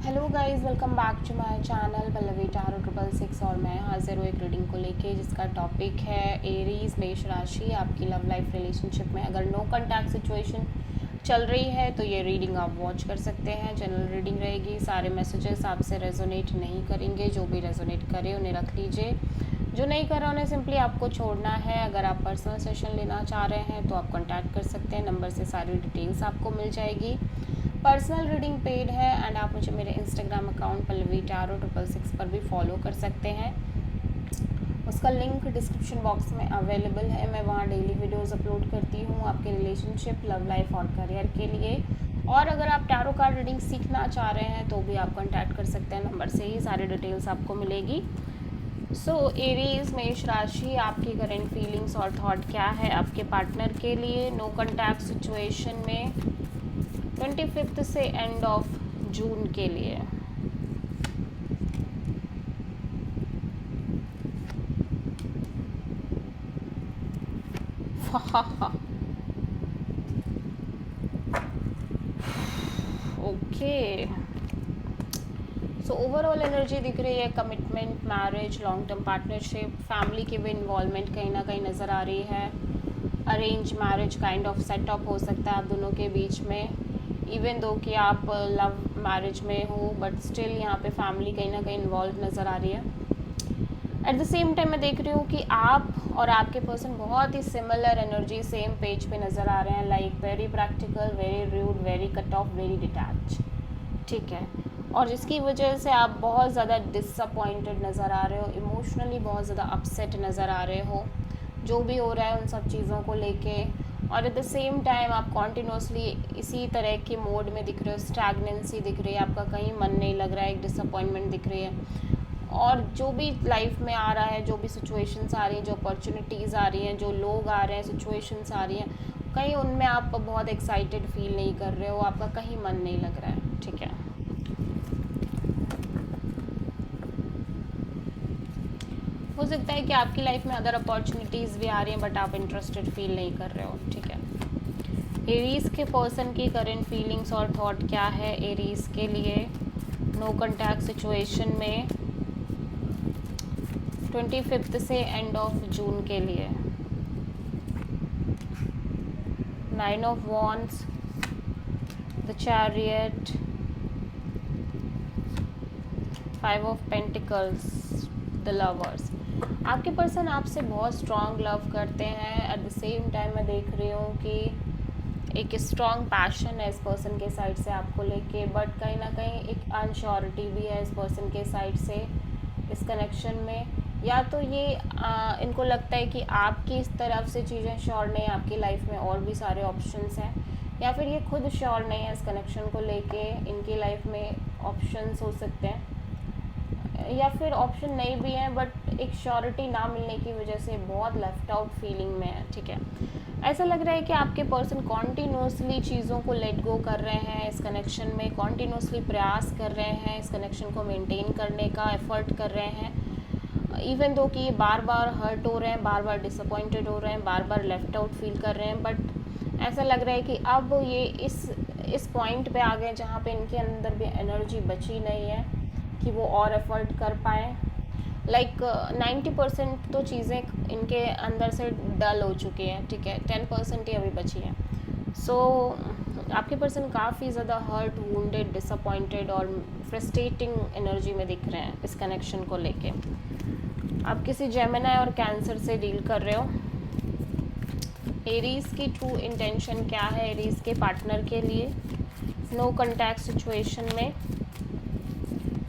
Hello guys, welcome back to my channel Pallavi tarot 666 और मैं हाजिर हूँ एक रीडिंग को लेके जिसका टॉपिक है एरीज मेष राशि। आपकी लव लाइफ रिलेशनशिप में अगर नो कॉन्टैक्ट सिचुएशन चल रही है तो ये रीडिंग आप वॉच कर सकते हैं। जनरल रीडिंग रहेगी, सारे मैसेजेस आपसे रेजोनेट नहीं करेंगे। जो भी रेजोनेट करे उन्हें रख लीजिए, जो नहीं कर रहा उन्हें सिंपली आपको छोड़ना है। अगर आप पर्सनल सेशन लेना चाह रहे हैं तो आप कॉन्टैक्ट कर सकते हैं, नंबर से सारी डिटेल्स आपको मिल जाएगी। पर्सनल रीडिंग पेड है एंड आप मुझे मेरे इंस्टाग्राम अकाउंट पल्लवी टारो 666 पर भी फॉलो कर सकते हैं। उसका लिंक डिस्क्रिप्शन बॉक्स में अवेलेबल है। मैं वहाँ डेली वीडियोस अपलोड करती हूँ आपके रिलेशनशिप, लव लाइफ और करियर के लिए। और अगर आप टैरो कार्ड रीडिंग सीखना चाह रहे हैं तो भी आप कॉन्टैक्ट कर सकते हैं, नंबर से ही सारी डिटेल्स आपको मिलेगी। सो एरीज मेष राशि, आपकी करेंट फीलिंग्स और थॉट क्या है आपके पार्टनर के लिए नो कॉन्टैक्ट सिचुएशन में 25 से एंड ऑफ जून के लिए। ओके, सो ओवरऑल एनर्जी दिख रही है commitment, marriage, long term partnership, family की भी इन्वॉल्वमेंट कहीं ना कहीं नज़र आ रही है। Arrange marriage kind of setup हो सकता है आप दोनों के बीच में, इवन दो कि आप लव मैरिज में हो बट स्टिल यहाँ पे फैमिली कहीं ना कहीं इन्वॉल्व नज़र आ रही है। एट द सेम टाइम मैं देख रही हूँ कि आप और आपके पर्सन बहुत ही सिमिलर एनर्जी, सेम पेज पे नज़र आ रहे हैं। Like very practical, very rude, very cut off, very detach. ठीक है, और जिसकी वजह से आप बहुत ज़्यादा डिसअपॉइंटेड नज़र आ रहे हो, इमोशनली बहुत ज़्यादा अपसेट नज़र आ रहे हो जो भी हो रहा है उन सब चीज़ों को लेके। और एट द सेम टाइम आप कॉन्टिन्यूसली इसी तरह के मोड में दिख रहे हो। स्टैगनेंसी दिख रही है, आपका कहीं मन नहीं लग रहा है, एक डिसअपॉइंटमेंट दिख रही है। और जो भी लाइफ में आ रहा है, जो भी सिचुएशंस आ रही हैं, जो अपॉर्चुनिटीज़ आ रही हैं, जो लोग आ रहे हैं, सिचुएशंस आ रही हैं, कहीं उनमें आप बहुत एक्साइटेड फील नहीं कर रहे हो, आपका कहीं मन नहीं लग रहा है। ठीक है, हो सकता है कि आपकी लाइफ में अदर अपॉर्चुनिटीज़ भी आ रही हैं बट आप इंटरेस्टेड फील नहीं कर रहे हो। ठीक है, एरीज के पर्सन की करंट फीलिंग्स और थॉट क्या है एरीज के लिए नो कॉन्टैक्ट सिचुएशन में 25 से एंड ऑफ जून के लिए। 9 of wands, the chariot, 5 of pentacles, the lovers. आपके पर्सन आपसे बहुत स्ट्रॉन्ग लव करते हैं। एट द सेम टाइम मैं देख रही हूँ कि एक स्ट्रॉन्ग पैशन है इस पर्सन के साइड से आपको लेके, बट कहीं ना कहीं एक अनश्योरिटी भी है इस पर्सन के साइड से इस कनेक्शन में। या तो ये इनको लगता है कि आपकी इस तरफ से चीज़ें श्योर नहीं है, आपकी लाइफ में और भी सारे ऑप्शंस हैं, या फिर ये खुद श्योर नहीं है इस कनेक्शन को लेके। इनकी लाइफ में ऑप्शंस हो सकते हैं या फिर ऑप्शन नहीं भी हैं बट एक श्योरिटी ना मिलने की वजह से बहुत लेफ्ट आउट फीलिंग में है। ठीक है, ऐसा लग रहा है कि आपके पर्सन कॉन्टीन्यूसली चीज़ों को लेट गो कर रहे हैं इस कनेक्शन में, कॉन्टीन्यूसली प्रयास कर रहे हैं इस कनेक्शन को मेंटेन करने का, एफर्ट कर रहे हैं। इवन दो कि ये बार बार हर्ट हो रहे हैं, बार बार डिसअपॉइंटेड हो रहे हैं, बार बार लेफ्ट आउट फील कर रहे हैं, बट ऐसा लग रहा है कि अब ये इस पॉइंट पे आ गए जहाँ पे इनके अंदर भी एनर्जी बची नहीं है कि वो और एफर्ट कर पाएँ। लाइक 90% तो चीज़ें इनके अंदर से डल हो चुकी हैं। ठीक है, 10% ही अभी बची हैं। सो आपके पर्सन काफ़ी ज़्यादा हर्ट, वुंडेड, डिसअपॉइंटेड और फ्रस्ट्रेटिंग एनर्जी में दिख रहे हैं इस कनेक्शन को लेके। आप किसी जेमिनी और कैंसर से डील कर रहे हो। एरीज की ट्रू इंटेंशन क्या है एरीज के पार्टनर के लिए नो कॉन्टैक्ट सिचुएशन में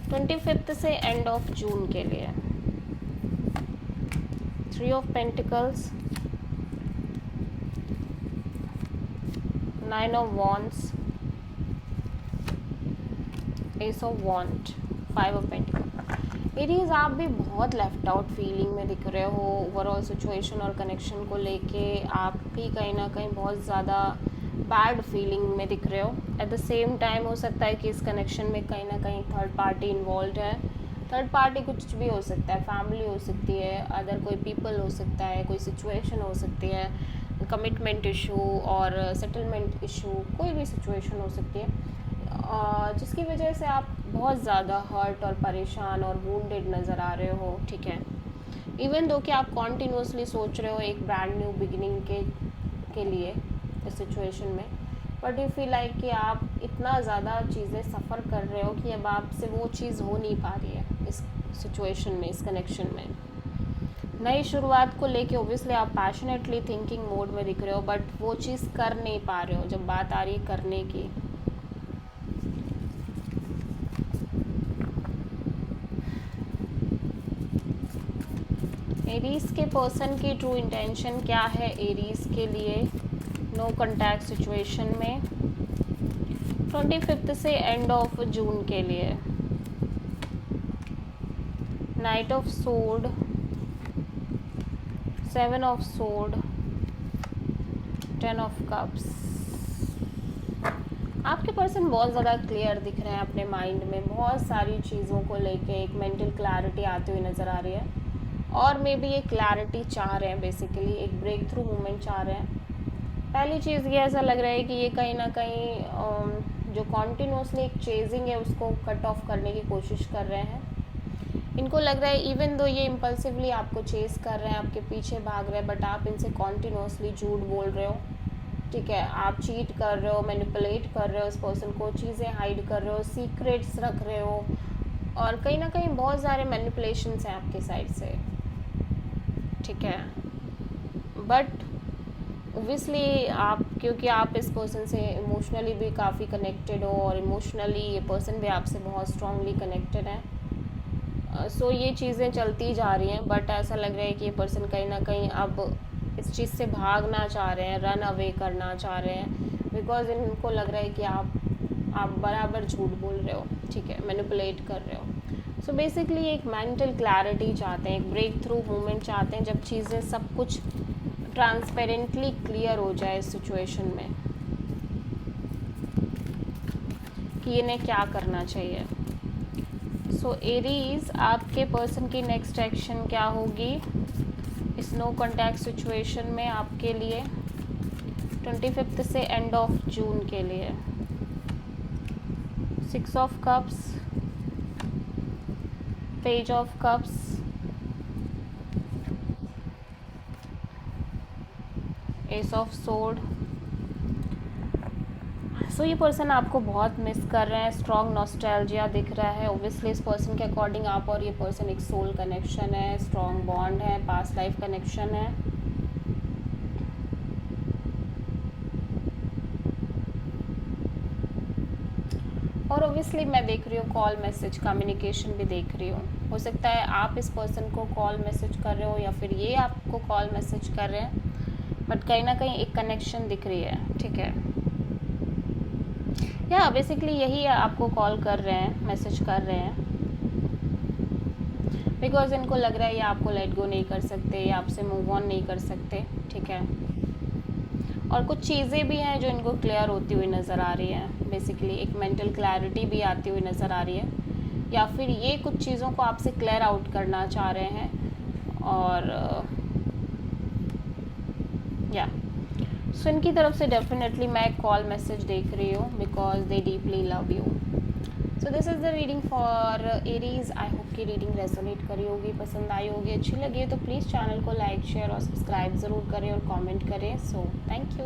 25 से एंड ऑफ जून के लिए। 3 of pentacles, 9 of wands, ace of wand, 5 of pentacles. Aries, आप भी बहुत लेफ्ट आउट फीलिंग में दिख रहे हो ओवरऑल सिचुएशन और कनेक्शन को लेके। आप भी कहीं ना कहीं बहुत ज़्यादा बैड फीलिंग में दिख रहे हो। एट द सेम टाइम हो सकता है कि इस कनेक्शन में कहीं ना कहीं थर्ड पार्टी इन्वॉल्व है। थर्ड पार्टी कुछ भी हो सकता है, फैमिली हो सकती है, अदर कोई पीपल हो सकता है, कोई सिचुएशन हो सकती है, कमिटमेंट इशू और सेटलमेंट इशू, कोई भी सिचुएशन हो सकती है। जिसकी वजह से आप बहुत ज़्यादा हर्ट और परेशान और वुंडेड नज़र आ रहे हो, ठीक है। इवन दो कि आप कॉन्टीन्यूसली सोच रहे हो एक ब्रांड न्यू बिगिनिंग के लिए इस सिचुएशन में, बट यू फील लाइक कि आप इतना ज़्यादा चीज़ें सफ़र कर रहे हो कि अब आपसे वो चीज़ हो नहीं पा रही है इस सिचुएशन में, इस कनेक्शन में। नई शुरुआत को लेके ओब्वियसली आप पैशनेटली थिंकिंग मोड में दिख रहे हो, बट वो चीज़ कर नहीं पा रहे हो जब बात आ रही है करने की। एरीज के पर्सन की ट्रू इंटेंशन क्या है एरीज के लिए नो कॉन्टैक्ट सिचुएशन में 25 से एंड ऑफ जून के लिए? Night of sword, 7 of sword, 10 of cups. आपके पर्सन बहुत ज़्यादा क्लियर दिख रहे हैं अपने माइंड में, बहुत सारी चीज़ों को लेके एक मेंटल क्लैरिटी आती हुई नज़र आ रही है, और मे बी ये क्लैरिटी चाह रहे हैं, बेसिकली एक ब्रेक थ्रू मूवमेंट चाह रहे हैं। पहली चीज़ ये ऐसा लग रहा है कि ये कहीं ना कहीं जो कॉन्टीन्यूसली एक चेजिंग है उसको कट ऑफ करने की कोशिश कर रहे हैं। इनको लग रहा है इवन दो ये इम्पल्सिवली आपको चेस कर रहे हैं, आपके पीछे भाग रहे हैं, बट आप इनसे कॉन्टीन्यूसली झूठ बोल रहे हो, ठीक है। आप चीट कर रहे हो, मैनिपुलेट कर रहे हो उस पर्सन को, चीज़ें हाइड कर रहे हो, सीक्रेट्स रख रहे हो, और कहीं ना कहीं बहुत सारे मैनिपुलेशंस हैं आपके साइड से, ठीक है। बट ओब्वियसली आप, क्योंकि आप इस पर्सन से इमोशनली भी काफ़ी कनेक्टेड हो और इमोशनली ये पर्सन भी आपसे बहुत स्ट्रांगली कनेक्टेड है, सो ये चीज़ें चलती जा रही हैं, बट ऐसा लग रहा है कि ये पर्सन कहीं ना कहीं अब इस चीज़ से भागना चाह रहे हैं, रन अवे करना चाह रहे हैं, बिकॉज इनको लग रहा है कि आप बराबर झूठ बोल रहे हो, ठीक है, मैनिपुलेट कर रहे हो। सो बेसिकली एक मेंटल क्लैरिटी चाहते हैं, एक ब्रेक थ्रू मूवमेंट चाहते हैं, जब चीज़ें सब कुछ ट्रांसपेरेंटली क्लियर हो जाए इस सिचुएशन में कि इन्हें क्या करना चाहिए। सो एरीज, आपके पर्सन की नेक्स्ट एक्शन क्या होगी इस नो कॉन्टैक्ट सिचुएशन में आपके लिए 25 से एंड ऑफ जून के लिए? 6 of cups, page of cups, ace of sword. So ये पर्सन आपको बहुत मिस कर रहे हैं, स्ट्रॉन्ग नॉस्टैल्जिया दिख रहा है। ओब्वियसली इस पर्सन के अकॉर्डिंग आप और ये पर्सन एक सोल कनेक्शन है, स्ट्रॉन्ग बॉन्ड है, पास्ट लाइफ कनेक्शन है। और ओब्वियसली मैं देख रही हूँ कॉल मैसेज कम्युनिकेशन भी देख रही हूँ। हो सकता है आप इस पर्सन को कॉल मैसेज कर रहे हो या फिर ये आपको कॉल मैसेज कर रहे हैं, बट कहीं ना कहीं एक कनेक्शन दिख रही है, ठीक है। या बेसिकली यही आपको कॉल कर रहे हैं, मैसेज कर रहे हैं, बिकॉज इनको लग रहा है ये आपको लेट गो नहीं कर सकते, ये आपसे मूव ऑन नहीं कर सकते, ठीक है। और कुछ चीज़ें भी हैं जो इनको क्लियर होती हुई नज़र आ रही हैं, बेसिकली एक मेंटल क्लैरिटी भी आती हुई नज़र आ रही है, या फिर ये कुछ चीज़ों को आपसे क्लियर आउट करना चाह रहे हैं। और या सो इनकी तरफ से डेफिनेटली मैं कॉल मैसेज देख रही हूँ, because they deeply love you. So this is the reading for Aries. I hope कि रीडिंग रेजोनेट करी होगी, पसंद आई होगी, अच्छी लगी है तो प्लीज़ चैनल को लाइक, शेयर और सब्सक्राइब ज़रूर करें और कमेंट करें। So thank you.